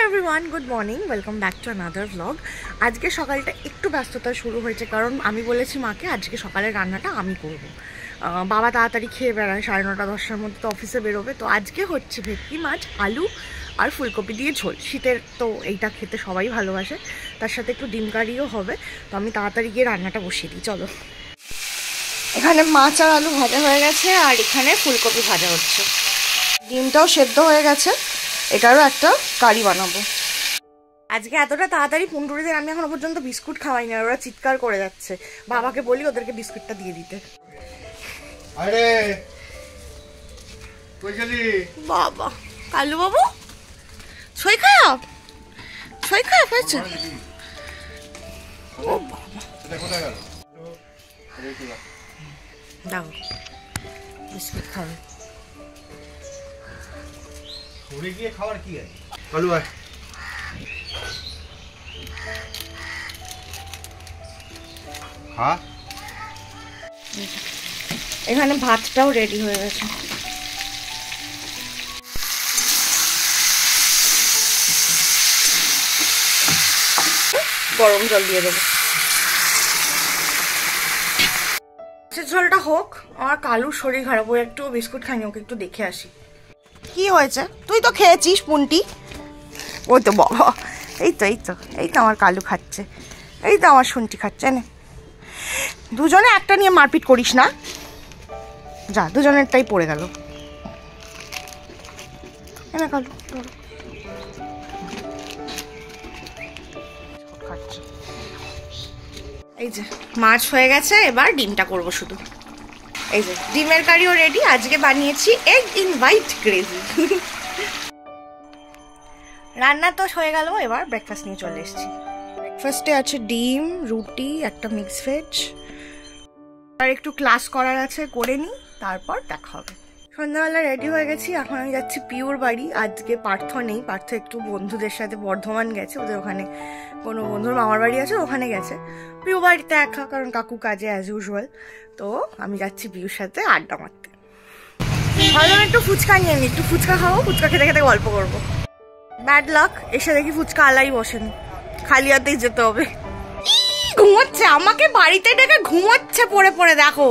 Everyone, good morning, welcome back to another vlog. আজকে সকালটা একটু ব্যস্ততা শুরু হয়েছে, কারণ আমি বলেছি মাকে আজকে সকালের রান্নাটা আমি করব। বাবা তাড়াতাড়ি খেয়ে বেড়ায়, 9:30 10টার মধ্যে তো অফিসে বেরোবে। তো আজকে হচ্ছে ভেটকি মাছ, আলু আর ফুলকপি দিয়ে ঝোল। শীতের তো এইটা খেতে সবাই ভালোবাসে, তার সাথে একটু ডিম কারিও হবে। তো আমি তাড়াতাড়ি গিয়ে রান্নাটা বসিয়ে দিই, চলো। এখানে মাছ আর আলু ভাজা হয়ে গেছে, আর এখানে ফুলকপি ভাজা হচ্ছে। ডিমটাও সেদ্ধ হয়ে গেছে, এটারও একটা কারি বানাবো। আজকে এতটা তাড়াতাড়ি পুন্ডুরিদের আমি এখনো পর্যন্ত বিস্কুট খাওয়াই না, ওরা চিৎকার করে যাচ্ছে। বাবাকে বলি ওদেরকে বিস্কুটটা দিয়ে দিতে। আরে কই গেলি বাবা, কালু বাবু ছই খারাপ, ছই খারাপ হয়েছে। ও বাবা, এটা কোথায় গেল? দাও বিস্কুট খাবে। ঘুরে গিয়ে খাওয়ার কি আছে? কালু ভাই হ্যাঁ, এখানে ভাতটাও রেডি হয়ে গেছে। গরম জল দিয়ে দেবো। ঝোলটা হোক। আমার কালুর শরীর খারাপ, ও একটু বিস্কুট খাইনি, ওকে একটু দেখে আসি কি হয়েছে। তুই তো খেয়েছিস পুন্টি। ওই তো বাবা, এই তো এই তো এই তো আমার কালু খাচ্ছে, এই তো আমার শুনটি খাচ্ছে। না দুজনে একটা নিয়ে মারপিট করিস না, যা, দুজনেরটাই পড়ে গেল। এনে কালু খাচ্ছে। এই যে মাছ হয়ে গেছে, এবার ডিমটা করবো শুধু। এই যে ডিমের কারিও রেডি। আজকে বানিয়েছি এগ ইন হোয়াইট গ্রেভি। রান্না তো হয়ে গেল, এবার ব্রেকফাস্ট নিয়ে চলে এসেছি। ব্রেকফাস্টে আছে ডিম, রুটি, একটা মিক্স ভেজ। আর একটু ক্লাস করার আছে, করে নিই, তারপর দেখা হবে। সন্ধ্যাবেলা রেডি হয়ে গেছি, এখন আমি যাচ্ছি পিওর বাড়ি। আজকে পার্থ নেই, পার্থ একটু বন্ধুদের সাথে বর্ধমান গেছে, ওদের ওখানে কোনো বন্ধুর মামার বাড়ি আছে, ওখানে গেছে। পিউ বাড়িতে একা, কারণ কাকু কাজে অ্যাজ ইউজুয়াল। তো আমি যাচ্ছি পিউর সাথে আড্ডা মারতে। ভাবলাম একটু ফুচকা নিয়ে নিই, একটু ফুচকা খাবো, ফুচকা খেতে খেতে গল্প করবো। ব্যাড লাক, এসে দেখি ফুচকা আলাই বসেনি, খালি হাতেই যেতে হবে। ঘুমোচ্ছে, আমাকে বাড়িতে ডেকে ঘুমোচ্ছে পড়ে পড়ে, দেখো।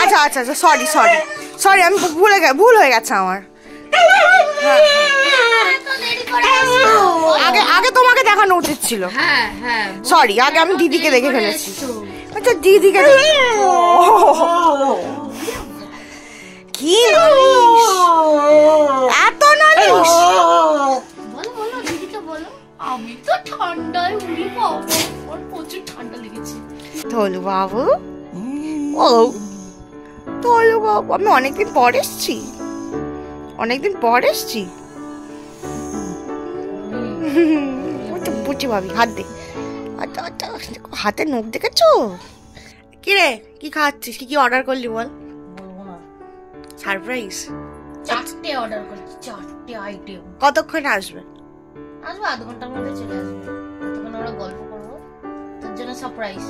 আচ্ছা আচ্ছা আচ্ছা, সরি সরি সরি, আমি ভুল হয়ে গেছে আমার। আগে আগে তোমাকে দেখানো উচিত ছিল। সরি, আগে আমি দিদিকে দেখে ফেলেছি। আচ্ছা দিদিকে কি এত নালিশ? আমি তো ঠান্ডায় উড়ি পাবো, আমার প্রচুর ঠান্ডা লেগেছে। ধলু বাবু, ও ধলু বাবু, আমি অনেকদিন পর এসছি, অনেকদিন পর এসছি। ওই তো বুঝি ভাবি, হাত দে। আচ্ছা আচ্ছা, হাতে নখ দেখেছো? কি রে, কি খাচ্ছিস? কি কি অর্ডার করলি বল? বলবো না, সারপ্রাইজ। 4টে অর্ডার করেছি, 4টে আইটেম। কতক্ষণে আসবে? আসবে 1/2 ঘন্টার মধ্যে চলে আসবে। ততক্ষণ আমরা গল্প করবো, তোর জন্য সারপ্রাইজ,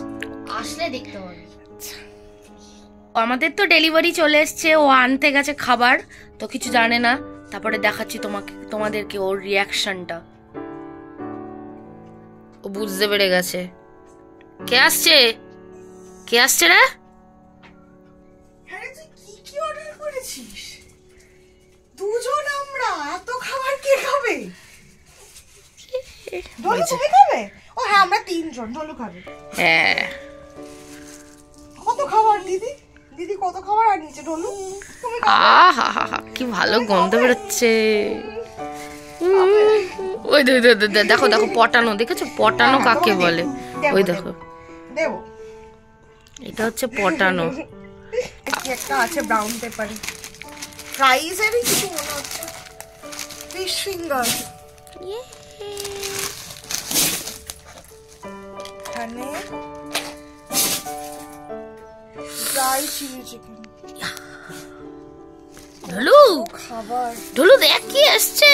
আসলে দেখতে পাবি। আমাদের তো ডেলিভারি চলে এসছে, ও আনতে গেছে খাবার, তো কিছু জানে না। তারপরে দেখাচ্ছি তোমাদেরকে ওর রিয়াকশনটা। ও বুঝতে পেরে গেছে। কে আসছে, কে আসছে রে? আরে তুই কি কি অর্ডার করেছিস? দুজন আমরা, এত খাবার কে খাবে? ঢোলু তুমি খাবে? ও হ্যাঁ, আমরা 3 জন, ঢোলু খাবে। হ্যাঁ, কত খাবার দিদি? দিদি কত খাবার আনিয়েছে ঢোলু? তুমি আহা কি ভালো গন্ধ বেরোচ্ছে। ওই দেখো দেখো, পটানো, দেখেছো পটানো কাকে বলে? ওই দেখো, দেবো, এটা হচ্ছে পটানো। কি একটা আছে ব্রাউন পেপারে, ফ্রাইজেরই কিছু মনে হচ্ছে, ফিশ ফিঙ্গার। এখানে ড্রাই চিলি চিকেন। ঢোলু খাবার, ঢোলু দেখ কি আসছে।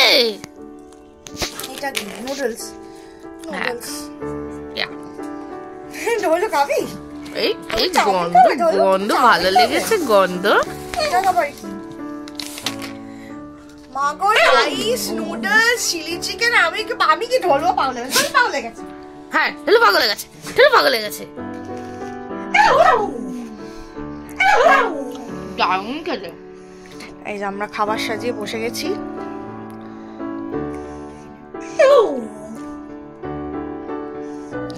এটা কি? নুডলস। Noodles Yeah. ঢোলু খাবি? এই গন্ধ গন্ধ ভালো লেগেছে গন্ধ। এটা খাবার কি? মাগো রাইস নুডলস চিলি চিকেন আমি কি ঢোলবো পাগলে গেছে হ্যাঁ ঢেলু পাগল হয়ে গেছে, ঢেলু পাগল হয়ে গেছে। দারুণ খেতে। এই যে আমরা খাবার সাজিয়ে বসে গেছি।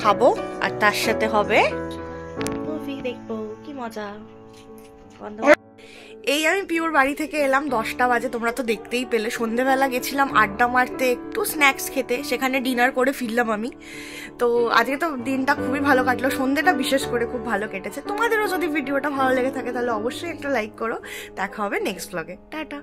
খাবো আর তার সাথে হবে মুভি দেখবো, কি মজা। এই আমি পিওর বাড়ি থেকে এলাম 10টা বাজে, তোমরা তো দেখতেই পেলে। সন্ধেবেলা গেছিলাম আড্ডা মারতে, একটু স্ন্যাক্স খেতে, সেখানে ডিনার করে ফিরলাম আমি। তো আজকে তো দিনটা খুবই ভালো কাটলো, সন্ধেটা বিশেষ করে খুব ভালো কেটেছে। তোমাদেরও যদি ভিডিওটা ভালো লেগে থাকে তাহলে অবশ্যই একটা লাইক করো। দেখা হবে নেক্সট ব্লগে, টাটা।